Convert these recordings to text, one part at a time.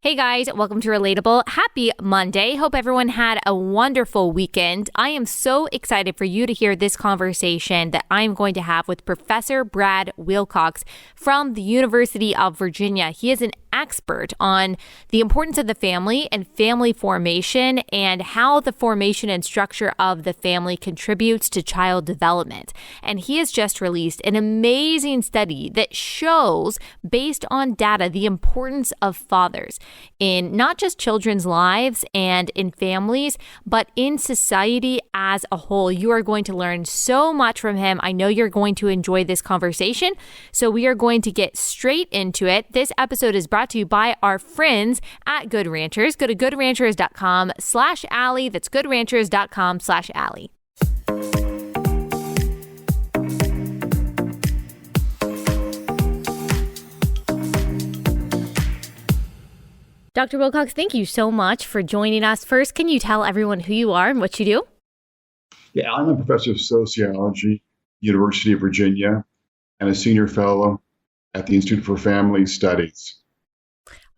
Hey guys, welcome to Relatable. Happy Monday. Hope everyone had a wonderful weekend. I am so excited for you to hear this conversation that I'm going to have with Professor Brad Wilcox from the University of Virginia. He is an expert on the importance of the family and family formation and how the formation and structure of the family contributes to child development. And he has just released an amazing study that shows, based on data, the importance of fathers in not just children's lives and in families, but in society as a whole. You are going to learn so much from him. I know you're going to enjoy this conversation. So we are going to get straight into it. This episode is brought to you by our friends at Good Ranchers. Go to goodranchers.com/Allie. That's goodranchers.com/Allie. Dr. Wilcox, thank you so much for joining us. First, can you tell everyone who you are and what you do? Yeah, I'm a professor of sociology, University of Virginia, and a senior fellow at the Institute for Family Studies.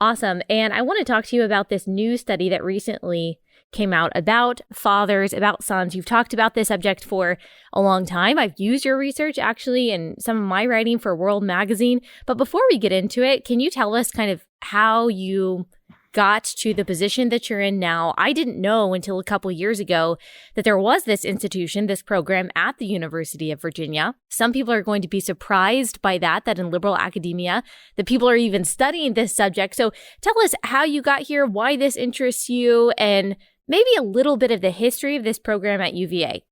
Awesome. And I want to talk to you about this new study that recently came out about fathers, about sons. You've talked about this subject for a long time. I've used your research actually in some of my writing for World Magazine. But before we get into it, can you tell us kind of how you got to the position that you're in now? I didn't know until a couple years ago that there was this institution, this program at the University of Virginia. Some people are going to be surprised by that in liberal academia, that people are even studying this subject. So tell us how you got here, why this interests you, and maybe a little bit of the history of this program at UVA.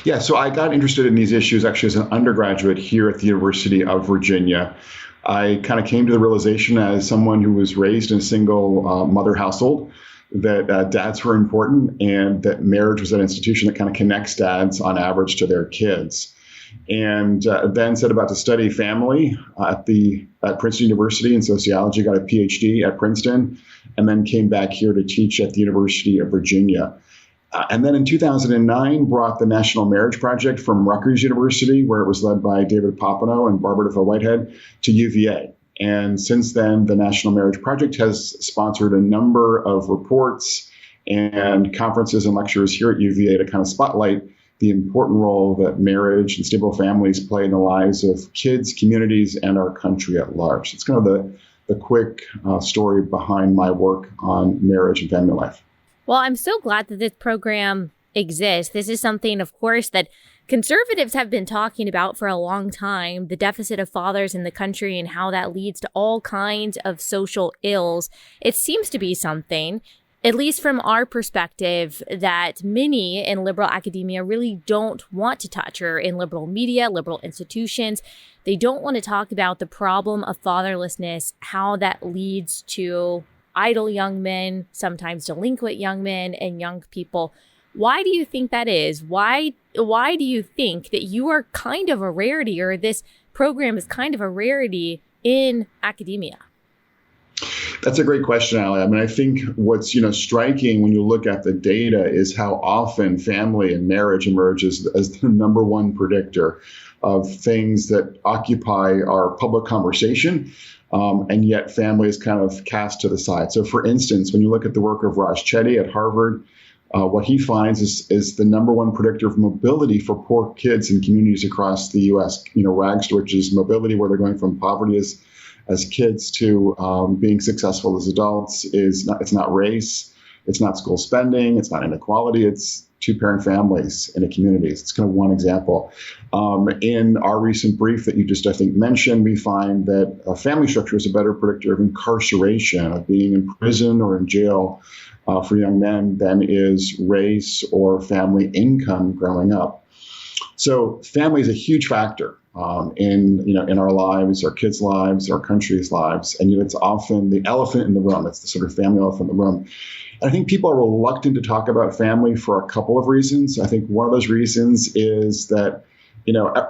Yeah, so I got interested in these issues actually as an undergraduate here at the University of Virginia. I kind of came to the realization as someone who was raised in a single mother household that dads were important and that marriage was an institution that kind of connects dads on average to their kids. And then set about to study family at Princeton University in sociology, got a PhD at Princeton, and then came back here to teach at the University of Virginia. And then in 2009, brought the National Marriage Project from Rutgers University, where it was led by David Popenoe and Barbara DeFo Whitehead, to UVA. And since then, the National Marriage Project has sponsored a number of reports and conferences and lectures here at UVA to kind of spotlight the important role that marriage and stable families play in the lives of kids, communities, and our country at large. It's kind of the quick story behind my work on marriage and family life. Well, I'm so glad that this program exists. This is something, of course, that conservatives have been talking about for a long time, the deficit of fathers in the country and how that leads to all kinds of social ills. It seems to be something, at least from our perspective, that many in liberal academia really don't want to touch, or in liberal media, liberal institutions. They don't want to talk about the problem of fatherlessness, how that leads to idle young men, sometimes delinquent young men and young people. Why do you think that is? Why do you think that you are kind of a rarity, or this program is kind of a rarity in academia? That's a great question, Allie. I mean, I think what's striking when you look at the data is how often family and marriage emerges as the number one predictor of things that occupy our public conversation. And yet family is kind of cast to the side. So for instance, when you look at the work of Raj Chetty at Harvard, what he finds is the number one predictor of mobility for poor kids in communities across the U.S. Rags to riches mobility, where they're going from poverty as kids to being successful as adults, it's not race, it's not school spending, it's not inequality, it's two-parent families in a community. It's kind of one example. In our recent brief that you just, I think, mentioned, we find that a family structure is a better predictor of incarceration, of being in prison or in jail for young men, than is race or family income growing up. So family is a huge factor in our lives, our kids' lives, our country's lives, and it's often the elephant in the room. It's the sort of family elephant in the room. I think people are reluctant to talk about family for a couple of reasons. I think one of those reasons is that,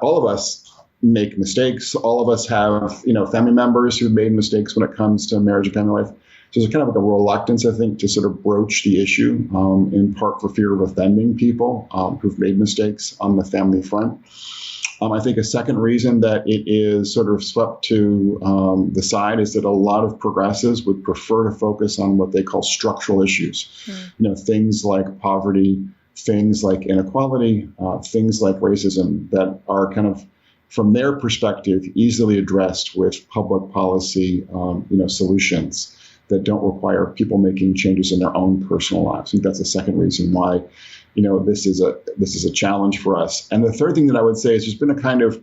all of us make mistakes. All of us have, family members who've made mistakes when it comes to marriage and family life. So there's kind of like a reluctance, I think, to sort of broach the issue, in part for fear of offending people who've made mistakes on the family front. I think a second reason that it is sort of swept to the side is that a lot of progressives would prefer to focus on what they call structural issues. Things like poverty, things like inequality, things like racism that are kind of, from their perspective, easily addressed with public policy, solutions that don't require people making changes in their own personal lives. I think that's the second reason why, this is a challenge for us. And the third thing that I would say is there's been a kind of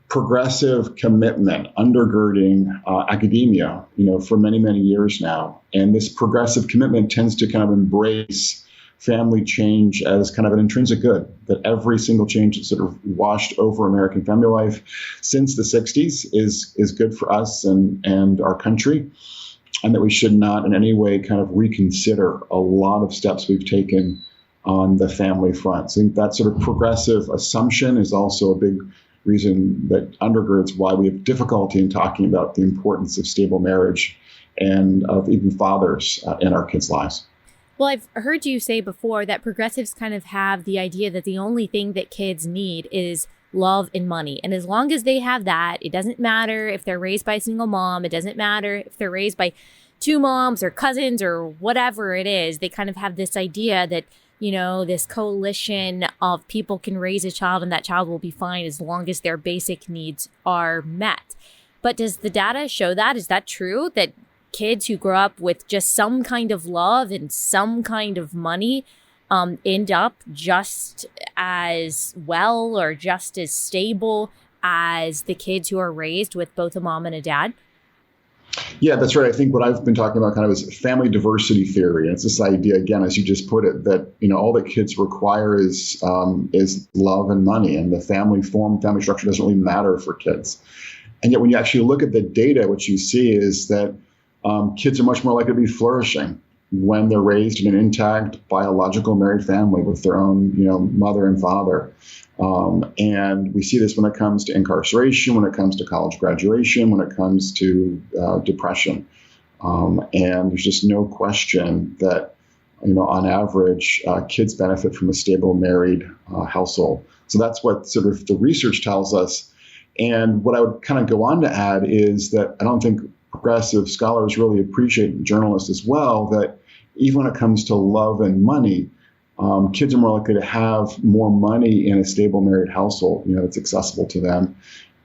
progressive commitment undergirding academia, for many, many years now. And this progressive commitment tends to kind of embrace family change as kind of an intrinsic good, that every single change that's sort of washed over American family life since the 60s is good for us and our country, and that we should not in any way kind of reconsider a lot of steps we've taken on the family front. So I think that sort of progressive assumption is also a big reason that undergirds why we have difficulty in talking about the importance of stable marriage and of even fathers in our kids' lives. Well, I've heard you say before that progressives kind of have the idea that the only thing that kids need is love and money. And as long as they have that, it doesn't matter if they're raised by a single mom. It doesn't matter if they're raised by two moms or cousins or whatever it is. They kind of have this idea that, this coalition of people can raise a child and that child will be fine as long as their basic needs are met. But does the data show that? Is that true? That kids who grow up with just some kind of love and some kind of money end up just as well or just as stable as the kids who are raised with both a mom and a dad? Yeah, that's right. I think what I've been talking about kind of is family diversity theory. And it's this idea, again, as you just put it, that, all that kids require is love and money, and the family structure doesn't really matter for kids. And yet when you actually look at the data, what you see is that kids are much more likely to be flourishing when they're raised in an intact biological married family with their own, mother and father. And we see this when it comes to incarceration, when it comes to college graduation, when it comes to depression. And there's just no question that, on average, kids benefit from a stable married household. So that's what sort of the research tells us. And what I would kind of go on to add is that I don't think progressive scholars really appreciate, journalists as well, that even when it comes to love and money, kids are more likely to have more money in a stable married household, that's accessible to them.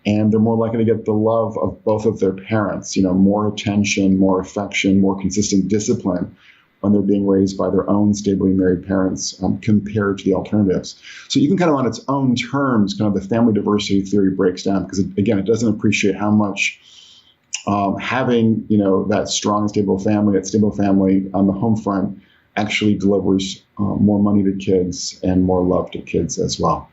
And they're more likely to get the love of both of their parents, more attention, more affection, more consistent discipline when they're being raised by their own stably married parents compared to the alternatives. So even kind of on its own terms, kind of the family diversity theory breaks down because, again, it doesn't appreciate how much having, that strong, stable family on the home front actually delivers more money to kids and more love to kids as well.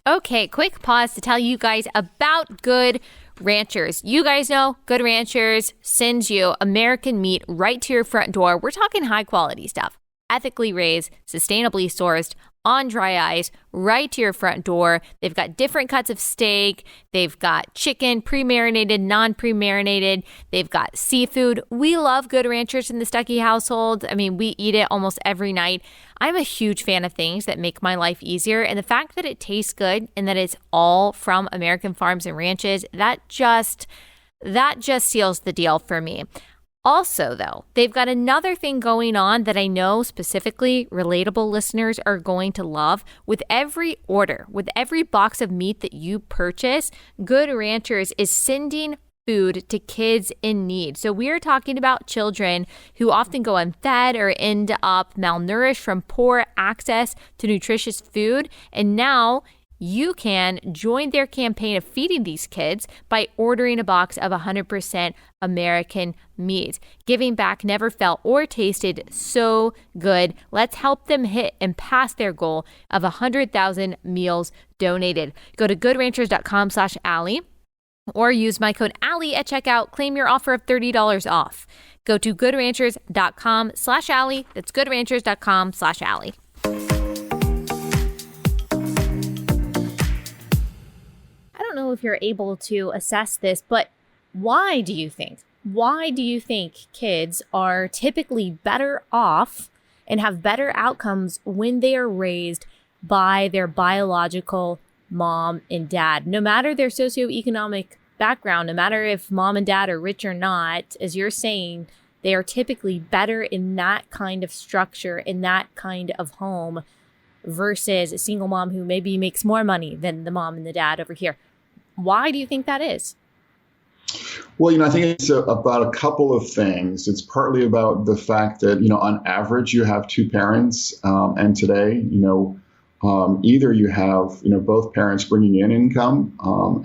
Okay, quick pause to tell you guys about Good Ranchers. You guys know Good Ranchers sends you American meat right to your front door. We're talking high quality stuff. Ethically raised, sustainably sourced, on dry ice, right to your front door. They've got different cuts of steak. They've got chicken, pre-marinated, non-pre-marinated. They've got seafood. We love Good Ranchers in the Stuckey household. I mean, we eat it almost every night. I'm a huge fan of things that make my life easier. And the fact that it tastes good and that it's all from American farms and ranches, that just seals the deal for me. Also, though, they've got another thing going on that I know specifically relatable listeners are going to love. With every order, with every box of meat that you purchase, Good Ranchers is sending food to kids in need. So we are talking about children who often go unfed or end up malnourished from poor access to nutritious food. And now you can join their campaign of feeding these kids by ordering a box of 100% American meat. Giving back never felt or tasted so good. Let's help them hit and pass their goal of 100,000 meals donated. Go to goodranchers.com/Allie or use my code Allie at checkout. Claim your offer of $30 off. Go to goodranchers.com/Allie. That's goodranchers.com/Allie. I don't know if you're able to assess this, but why do you think kids are typically better off and have better outcomes when they are raised by their biological mom and dad, no matter their socioeconomic background, no matter if mom and dad are rich or not. As you're saying, they are typically better in that kind of structure, in that kind of home, versus a single mom who maybe makes more money than the mom and the dad over here. Why do you think that is? Well, I think it's about a couple of things. It's partly about the fact that, on average, you have two parents. And today, either you have, both parents bringing in income,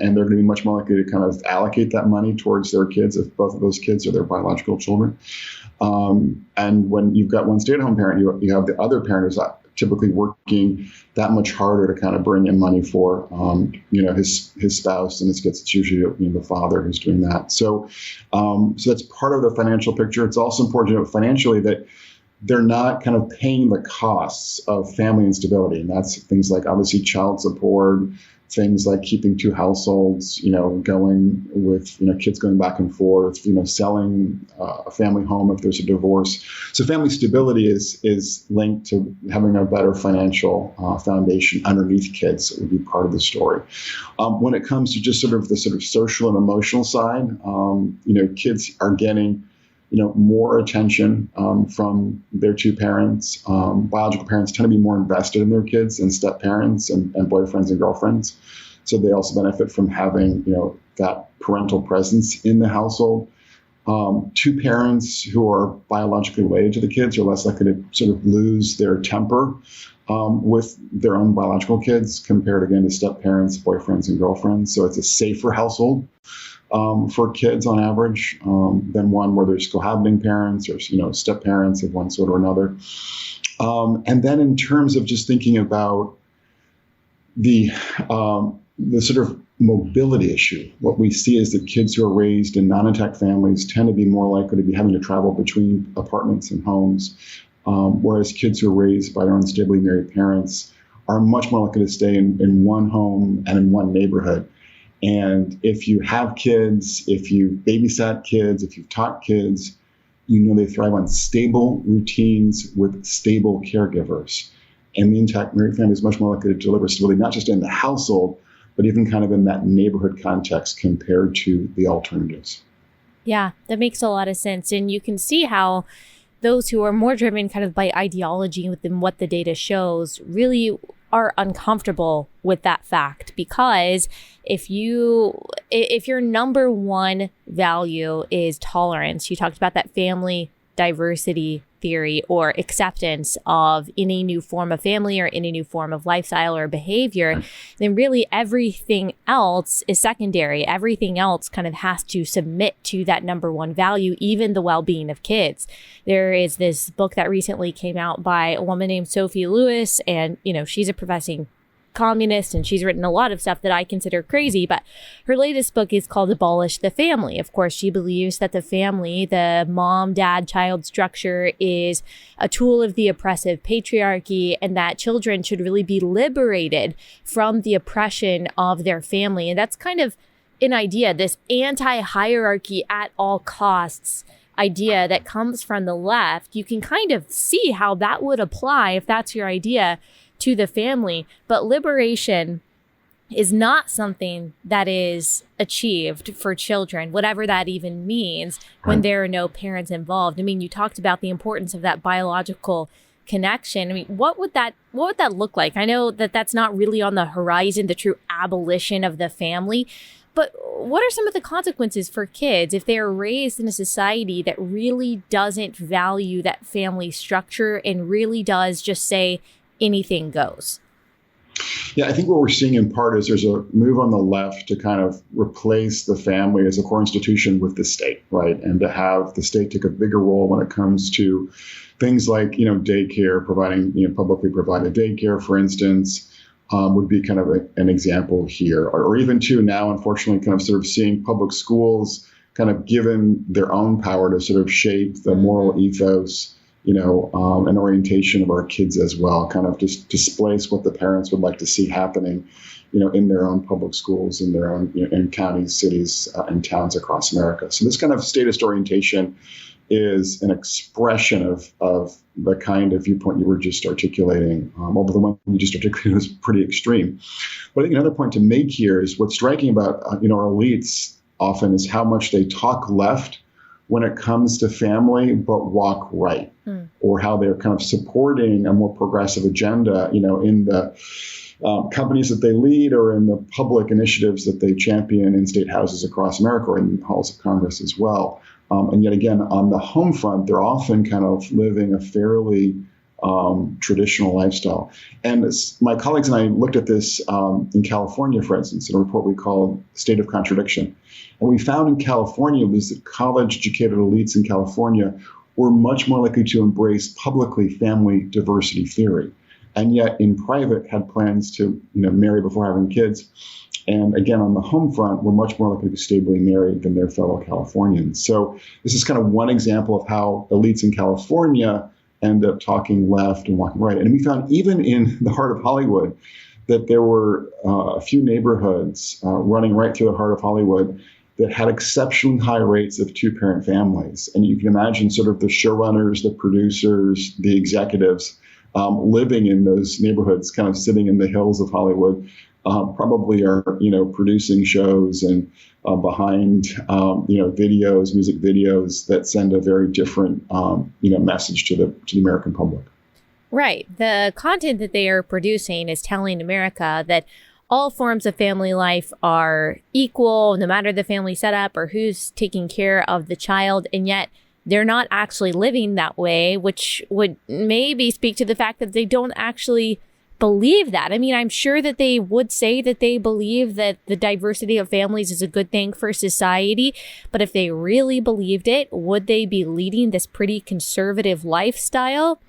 and they're going to be much more likely to kind of allocate that money towards their kids if both of those kids are their biological children. And when you've got one stay-at-home parent, you have the other parent who's typically working that much harder to kind of bring in money for, his spouse. In this case, it's usually the father who's doing that. So that's part of the financial picture. It's also important to note financially that they're not kind of paying the costs of family instability. And that's things like obviously child support, things like keeping two households, going with, kids going back and forth, selling a family home if there's a divorce. So family stability is linked to having a better financial foundation underneath kids. It would be part of the story. When it comes to just sort of the social and emotional side, kids are getting more attention from their two parents. Biological parents tend to be more invested in their kids than step parents and boyfriends and girlfriends. So they also benefit from having, that parental presence in the household. Two parents who are biologically related to the kids are less likely to sort of lose their temper with their own biological kids compared, again, to step parents, boyfriends, and girlfriends. So it's a safer household for kids on average than one where there's cohabiting parents or, step parents of one sort or another. And then in terms of just thinking about the sort of mobility issue, what we see is that kids who are raised in non-intact families tend to be more likely to be having to travel between apartments and homes, whereas kids who are raised by their own stably married parents are much more likely to stay in one home and in one neighborhood. And if you have kids, if you've babysat kids, if you've taught kids, they thrive on stable routines with stable caregivers. And the intact married family is much more likely to deliver stability, not just in the household, but even kind of in that neighborhood context compared to the alternatives. Yeah, that makes a lot of sense. And you can see how those who are more driven kind of by ideology within what the data shows really are uncomfortable with that fact, because if your number one value is tolerance, you talked about that family diversity theory or acceptance of any new form of family or any new form of lifestyle or behavior, then really everything else is secondary. Everything else kind of has to submit to that number one value, even the well-being of kids. There is this book that recently came out by a woman named Sophie Lewis, and she's a professing communist, and she's written a lot of stuff that I consider crazy, but her latest book is called Abolish the Family. Of course, she believes that the family, the mom, dad, child structure, is a tool of the oppressive patriarchy, and that children should really be liberated from the oppression of their family. And that's kind of an idea, this anti-hierarchy at all costs idea that comes from the left. You can kind of see how that would apply, if that's your idea, to the family. But liberation is not something that is achieved for children, whatever that even means, when there are no parents involved. I mean, you talked about the importance of that biological connection. I mean, what would that look like? I know that that's not really on the horizon, the true abolition of the family, but what are some of the consequences for kids if they are raised in a society that really doesn't value that family structure and really does just say anything goes? Yeah, I think what we're seeing in part is there's a move on the left to kind of replace the family as a core institution with the state, right? And to have the state take a bigger role when it comes to things like, daycare, providing, publicly provided daycare, for instance, would be kind of an example here. Or even too now, unfortunately, kind of sort of seeing public schools kind of given their own power to sort of shape the moral ethos, an orientation of our kids as well, kind of just displace what the parents would like to see happening, in their own public schools, in their own in counties, cities, and towns across America. So this kind of statist orientation is an expression of the kind of viewpoint you were just articulating, although the one you just articulated was pretty extreme. But I think another point to make here is what's striking about our elites often is how much they talk left when it comes to family, but walk right, or how they're kind of supporting a more progressive agenda, in the companies that they lead or in the public initiatives that they champion in state houses across America or in halls of Congress as well. And yet again, on the home front, they're often kind of living a fairly traditional lifestyle. And my colleagues and I looked at this in California, for instance, in a report we called State of Contradiction. And we found in California was that college-educated elites in California were much more likely to embrace publicly family diversity theory, and yet in private had plans to marry before having kids. And again, on the home front, we're much more likely to be stably married than their fellow Californians. So this is kind of one example of how elites in California end up talking left and walking right. And we found even in the heart of Hollywood that there were a few neighborhoods running right through the heart of Hollywood that had exceptionally high rates of two-parent families. And you can imagine sort of the showrunners, the producers, the executives living in those neighborhoods, kind of sitting in the hills of Hollywood, probably are, producing shows and behind, videos, music videos that send a very different, message to the American public. Right. The content that they are producing is telling America that all forms of family life are equal, no matter the family setup or who's taking care of the child. And yet they're not actually living that way, which would maybe speak to the fact that they don't actually believe that. I mean, I'm sure that they would say that they believe that the diversity of families is a good thing for society. But if they really believed it, would they be leading this pretty conservative lifestyle?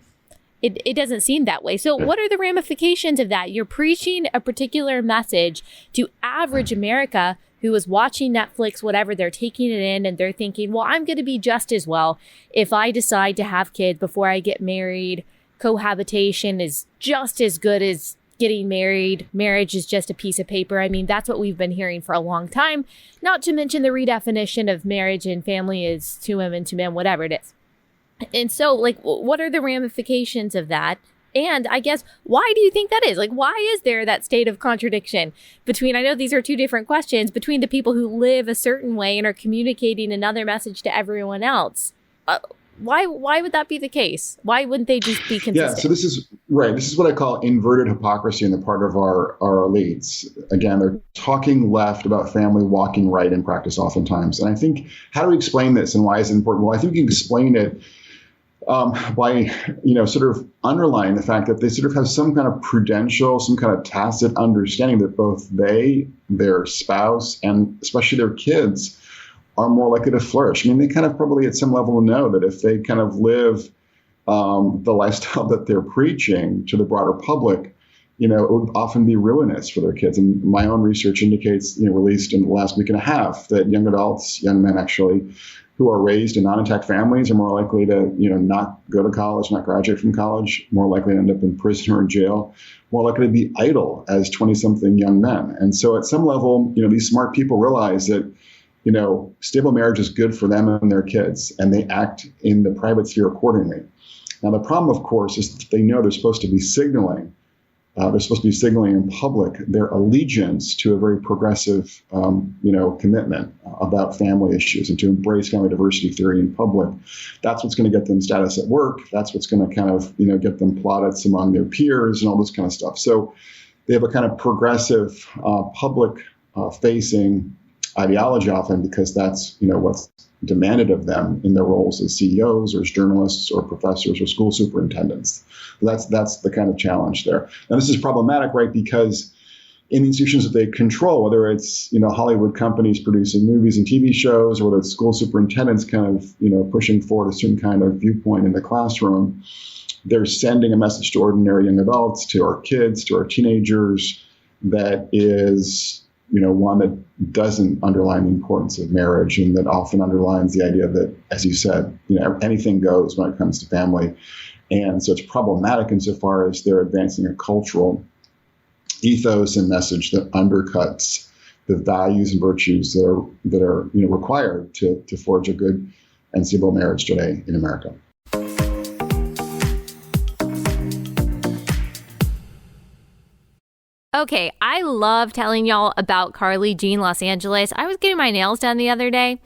It doesn't seem that way. So what are the ramifications of that? You're preaching a particular message to average America who is watching Netflix, whatever, they're taking it in and they're thinking, well, I'm going to be just as well if I decide to have kids before I get married. Cohabitation is just as good as getting married. Marriage is just a piece of paper. I mean, that's what we've been hearing for a long time, not to mention the redefinition of marriage and family is two women, two men, whatever it is. And so, what are the ramifications of that? And I guess, why do you think that is? Why is there that state of contradiction between, I know these are two different questions, between the people who live a certain way and are communicating another message to everyone else? Why would that be the case? Why wouldn't they just be consistent? Yeah, so this is right. This is what I call inverted hypocrisy on the part of our elites. Again, they're talking left about family, walking right in practice oftentimes. And I think, how do we explain this and why is it important? Well, I think you can explain it by, sort of underlying the fact that they sort of have some kind of prudential, some kind of tacit understanding that both they, their spouse, and especially their kids are more likely to flourish. I mean, they kind of probably at some level know that if they kind of live the lifestyle that they're preaching to the broader public, it would often be ruinous for their kids. And my own research indicates, released in the last week and a half, that young adults, young men actually, who are raised in non-intact families are more likely to, not go to college, not graduate from college, more likely to end up in prison or in jail, more likely to be idle as 20-something young men. And so at some level, these smart people realize that, stable marriage is good for them and their kids, and they act in the private sphere accordingly. Now, the problem, of course, is that they know they're supposed to be signaling. They're supposed to be signaling in public their allegiance to a very progressive, commitment about family issues and to embrace family diversity theory in public. That's what's going to get them status at work. That's what's going to kind of, get them plaudits among their peers and all this kind of stuff. So they have a kind of progressive, public-facing ideology often because that's, what's demanded of them in their roles as CEOs or as journalists or professors or school superintendents. That's the kind of challenge there. Now, this is problematic, right? Because in the institutions that they control, whether it's, Hollywood companies producing movies and TV shows, or whether it's school superintendents kind of, pushing forward a certain kind of viewpoint in the classroom, they're sending a message to ordinary young adults, to our kids, to our teenagers, that is, one that doesn't underline the importance of marriage and that often underlines the idea that, as you said, anything goes when it comes to family. And so it's problematic insofar as they're advancing a cultural ethos and message that undercuts the values and virtues that are required to forge a good and civil marriage today in America. Okay, I love telling y'all about Carly Jean Los Angeles. I was getting my nails done the other day,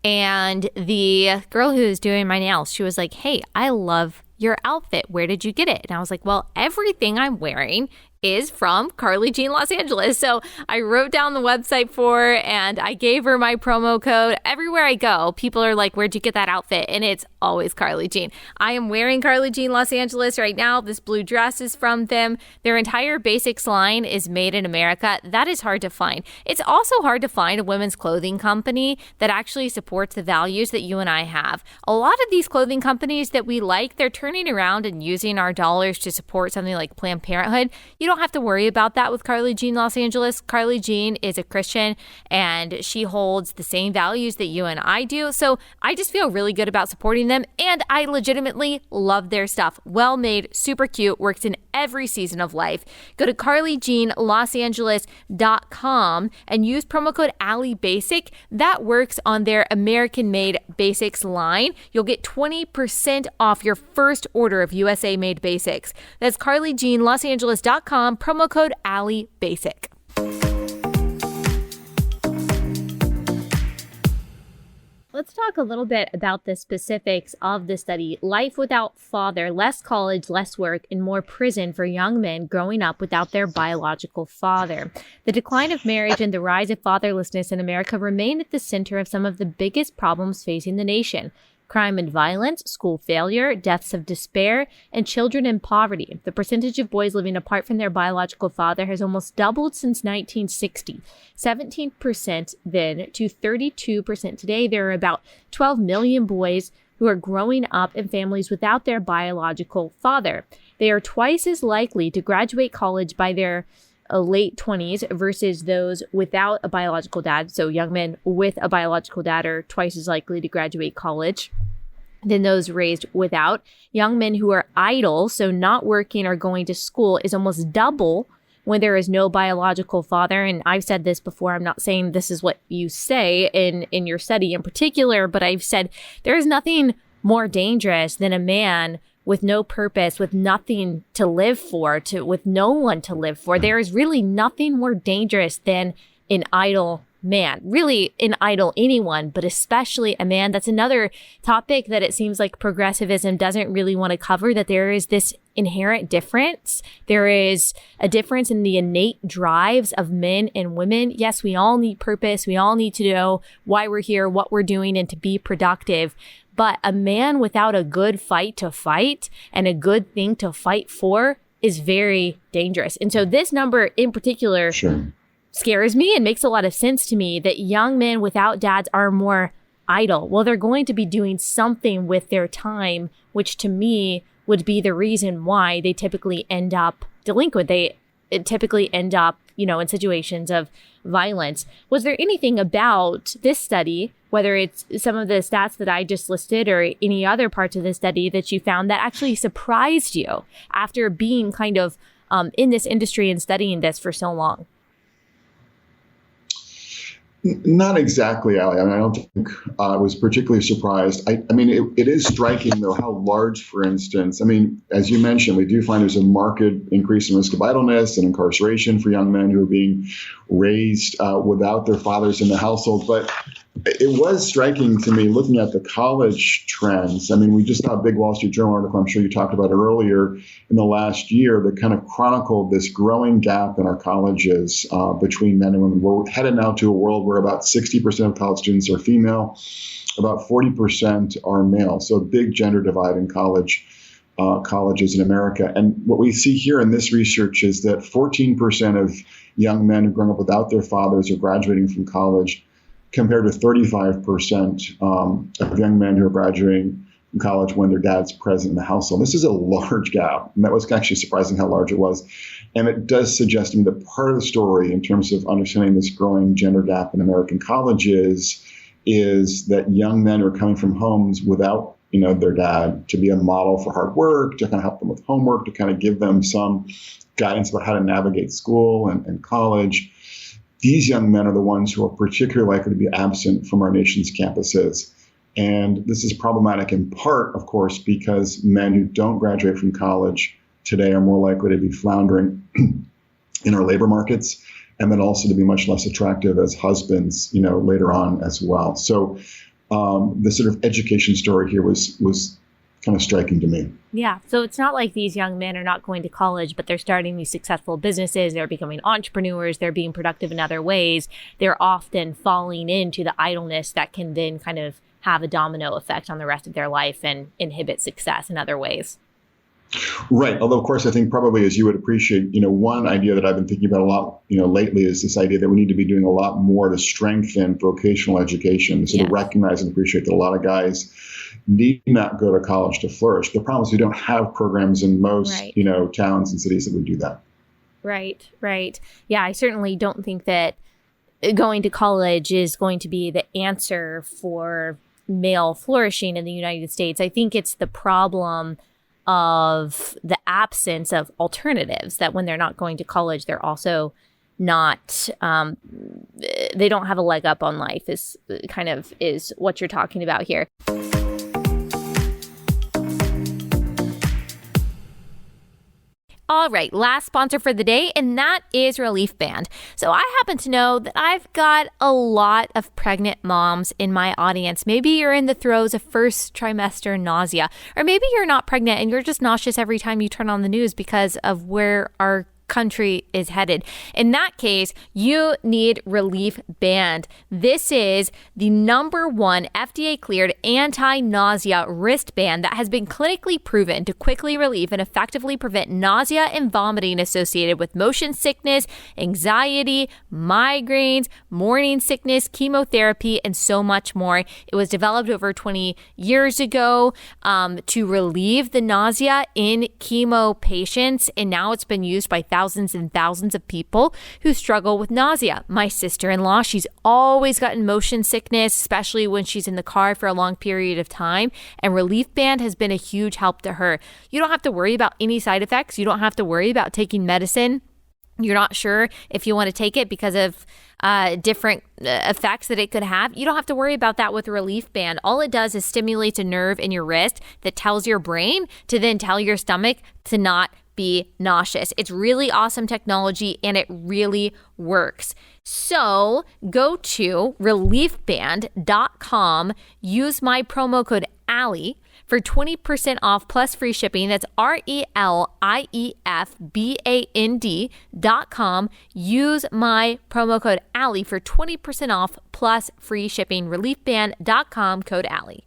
and the girl who was doing my nails, she was like, "Hey, I love your outfit. Where did you get it?" And I was like, "Well, everything I'm wearing is from Carly Jean Los Angeles." So I wrote down the website for her and I gave her my promo code. Everywhere I go, people are like, "Where'd you get that outfit?" And it's always Carly Jean. I am wearing Carly Jean Los Angeles right now. This blue dress is from them. Their entire basics line is made in America. That is hard to find. It's also hard to find a women's clothing company that actually supports the values that you and I have. A lot of these clothing companies that we like, they're turning around and using our dollars to support something like Planned Parenthood. You don't have to worry about that with Carly Jean Los Angeles. Carly Jean is a Christian and she holds the same values that you and I do. So I just feel really good about supporting them, and I legitimately love their stuff. Well made, super cute, works in every season of life. Go to carlyjeanlosangeles.com and use promo code Allie Basic. That works on their American made basics line. You'll get 20% off your first order of USA made basics. That's carlyjeanlosangeles.com, promo code Allie Basic. Let's talk a little bit about the specifics of the study. Life without father, less college, less work, and more prison for young men growing up without their biological father. The decline of marriage and the rise of fatherlessness in America remain at the center of some of the biggest problems facing the nation. Crime and violence, school failure, deaths of despair, and children in poverty. The percentage of boys living apart from their biological father has almost doubled since 1960. 17% then to 32% today. There are about 12 million boys who are growing up in families without their biological father. They are twice as likely to graduate college by their late 20s versus those without a biological dad. So young men with a biological dad are twice as likely to graduate college than those raised without. Young men who are idle, so not working or going to school, is almost double when there is no biological father. And I've said this before, I'm not saying this is what you say in your study in particular, but I've said there is nothing more dangerous than a man with no purpose, with nothing to live for, with no one to live for. There is really nothing more dangerous than an idle man, really an idle anyone, but especially a man. That's another topic that it seems like progressivism doesn't really want to cover, that there is this inherent difference. There is a difference in the innate drives of men and women. Yes, we all need purpose. We all need to know why we're here, what we're doing, and to be productive. But a man without a good fight to fight and a good thing to fight for is very dangerous. And so this number in particular scares me and makes a lot of sense to me, that young men without dads are more idle. Well, they're going to be doing something with their time, which to me would be the reason why they typically end up delinquent. They typically end up, in situations of violence. Was there anything about this study, whether it's some of the stats that I just listed or any other parts of the study, that you found that actually surprised you after being kind of in this industry and studying this for so long? Not exactly, Allie. I don't think I was particularly surprised. It is striking, though, how large, for instance, as you mentioned, we do find there's a marked increase in risk of idleness and incarceration for young men who are being raised without their fathers in the household. But it was striking to me looking at the college trends. We just saw a big Wall Street Journal article, I'm sure you talked about it earlier, in the last year that kind of chronicled this growing gap in our colleges between men and women. We're headed now to a world where about 60% of college students are female, about 40% are male. So a big gender divide in colleges in America. And what we see here in this research is that 14% of young men who grown up without their fathers are graduating from college, compared to 35% of young men who are graduating from college when their dad's present in the household. This is a large gap, and that was actually surprising how large it was. And it does suggest to me that part of the story in terms of understanding this growing gender gap in American colleges is that young men are coming from homes without their dad to be a model for hard work, to kind of help them with homework, to kind of give them some guidance about how to navigate school and college. These young men are the ones who are particularly likely to be absent from our nation's campuses And this is problematic in part, of course, because men who don't graduate from college today are more likely to be floundering in our labor markets, and then also to be much less attractive as husbands, later on as well. So the sort of education story here was kind of striking to me. Yeah. So it's not like these young men are not going to college, but they're starting these successful businesses. They're becoming entrepreneurs. They're being productive in other ways. They're often falling into the idleness that can then kind of have a domino effect on the rest of their life and inhibit success in other ways. Right. Although, of course, I think probably, as you would appreciate, one idea that I've been thinking about a lot, lately is this idea that we need to be doing a lot more to strengthen vocational education, to recognize and appreciate that a lot of guys need not go to college to flourish. The problem is we don't have programs in most, towns and cities that would do that. Right. Yeah, I certainly don't think that going to college is going to be the answer for male flourishing in the United States. I think it's the problem of the absence of alternatives, that when they're not going to college, they're also not, they don't have a leg up on life, is what you're talking about here. All right, last sponsor for the day, and that is Relief Band. So I happen to know that I've got a lot of pregnant moms in my audience. Maybe you're in the throes of first trimester nausea, or maybe you're not pregnant and you're just nauseous every time you turn on the news because of where our country is headed. In that case, you need Relief Band. This is the #1 FDA cleared anti-nausea wristband that has been clinically proven to quickly relieve and effectively prevent nausea and vomiting associated with motion sickness, anxiety, migraines, morning sickness, chemotherapy, and so much more. It was developed over 20 years ago to relieve the nausea in chemo patients, and now it's been used by thousands and thousands of people who struggle with nausea. My sister-in-law, she's always gotten motion sickness, especially when she's in the car for a long period of time, and Relief Band has been a huge help to her. You don't have to worry about any side effects. You don't have to worry about taking medicine. You're not sure if you want to take it because of different effects that it could have. You don't have to worry about that with Relief Band. All it does is stimulates a nerve in your wrist that tells your brain to then tell your stomach to not be nauseous. It's really awesome technology and it really works. So go to reliefband.com, use my promo code Allie for 20% off plus free shipping. That's RELIEFBAND.com. Use my promo code Allie for 20% off plus free shipping. Reliefband.com, code Allie.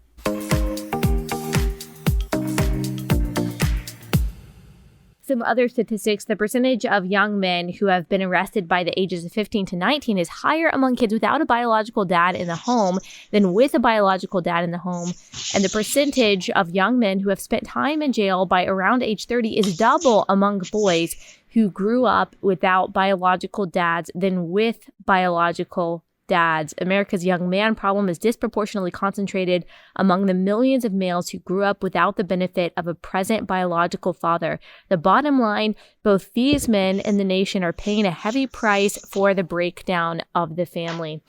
Some other statistics: the percentage of young men who have been arrested by the ages of 15 to 19 is higher among kids without a biological dad in the home than with a biological dad in the home. And the percentage of young men who have spent time in jail by around age 30 is double among boys who grew up without biological dads than with biological dads. America's young man problem is disproportionately concentrated among the millions of males who grew up without the benefit of a present biological father. The bottom line, both these men and the nation are paying a heavy price for the breakdown of the family.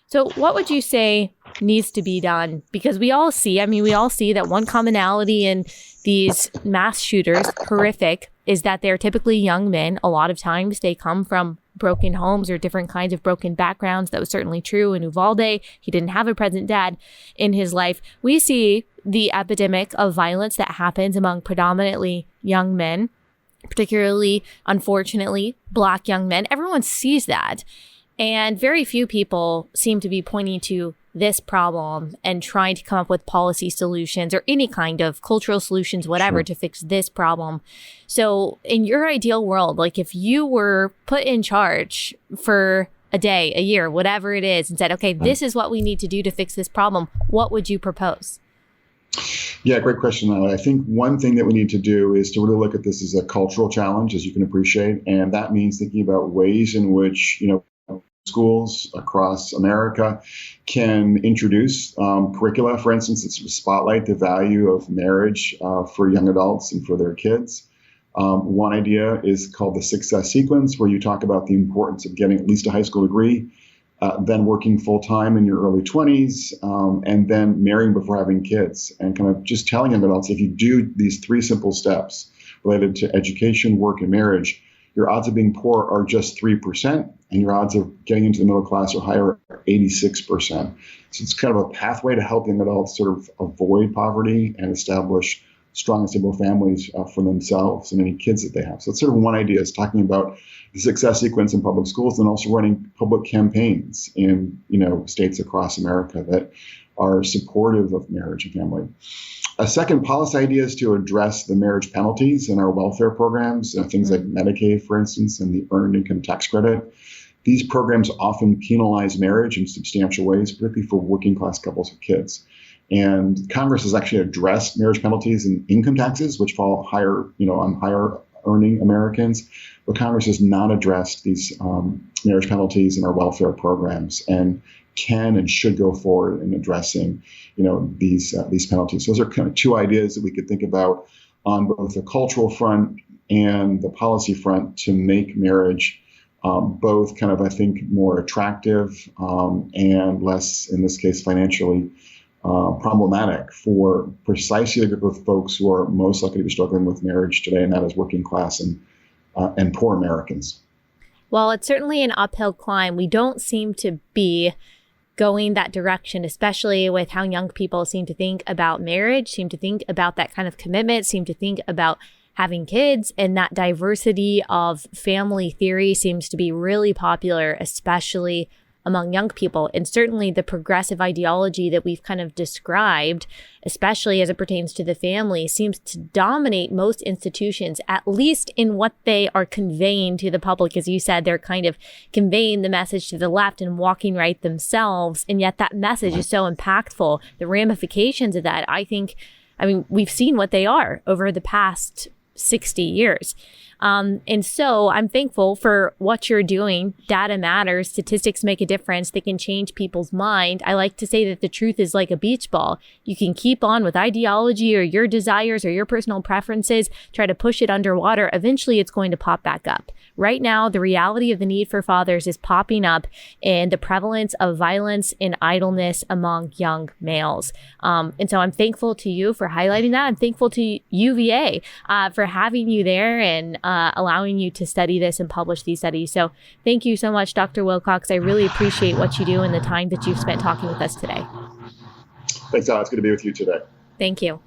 So what would you say needs to be done? Because we all see that one commonality in these mass shooters, horrific, is that they're typically young men. A lot of times they come from broken homes or different kinds of broken backgrounds. That was certainly true in Uvalde. He didn't have a present dad in his life. We see the epidemic of violence that happens among predominantly young men, particularly, unfortunately, Black young men. Everyone sees that. And very few people seem to be pointing to this problem and trying to come up with policy solutions or any kind of cultural solutions, whatever, to fix this problem. So in your ideal world, like if you were put in charge for a day, a year, whatever it is, and said, okay, this is what we need to do to fix this problem, what would you propose? Yeah, great question, Allie. I think one thing that we need to do is to really look at this as a cultural challenge, as you can appreciate. And that means thinking about ways in which, schools across America can introduce curricula, for instance, that sort of spotlight the value of marriage for young adults and for their kids. One idea is called the success sequence, where you talk about the importance of getting at least a high school degree then working full time in your early 20s, and then marrying before having kids, and kind of just telling young adults, if you do these 3 simple steps related to education, work, and marriage, your odds of being poor are just 3%, and your odds of getting into the middle class or higher are 86%. So it's kind of a pathway to help young adults sort of avoid poverty and establish strong and stable families for themselves and any kids that they have. So it's sort of one idea, is talking about the success sequence in public schools, and also running public campaigns in states across America that are supportive of marriage and family. A second policy idea is to address the marriage penalties in our welfare programs, things like Medicaid, for instance, and the Earned Income Tax Credit. These programs often penalize marriage in substantial ways, particularly for working class couples with kids. And Congress has actually addressed marriage penalties and income taxes, which fall higher, on higher earning Americans. But Congress has not addressed these marriage penalties in our welfare programs, and can and should go forward in addressing, these penalties. Those are kind of 2 ideas that we could think about on both the cultural front and the policy front to make marriage both kind of, I think, more attractive and less, in this case, financially problematic for precisely the group of folks who are most likely to be struggling with marriage today, and that is working class and poor Americans. Well, it's certainly an uphill climb. We don't seem to be going that direction, especially with how young people seem to think about marriage, seem to think about that kind of commitment, seem to think about having kids, and that diversity of family theory seems to be really popular, especially among young people. And certainly the progressive ideology that we've kind of described, especially as it pertains to the family, seems to dominate most institutions, at least in what they are conveying to the public. As you said, they're kind of conveying the message to the left and walking right themselves. And yet that message is so impactful. The ramifications of that, we've seen what they are over the past 60 years. And so I'm thankful for what you're doing. Data matters. Statistics make a difference. They can change people's mind. I like to say that the truth is like a beach ball. You can keep on with ideology or your desires or your personal preferences, try to push it underwater. Eventually, it's going to pop back up. Right now, the reality of the need for fathers is popping up in the prevalence of violence and idleness among young males. And so I'm thankful to you for highlighting that. I'm thankful to UVA for having you there and allowing you to study this and publish these studies. So thank you so much, Dr. Wilcox. I really appreciate what you do and the time that you've spent talking with us today. Thanks, Allie. It's good to be with you today. Thank you.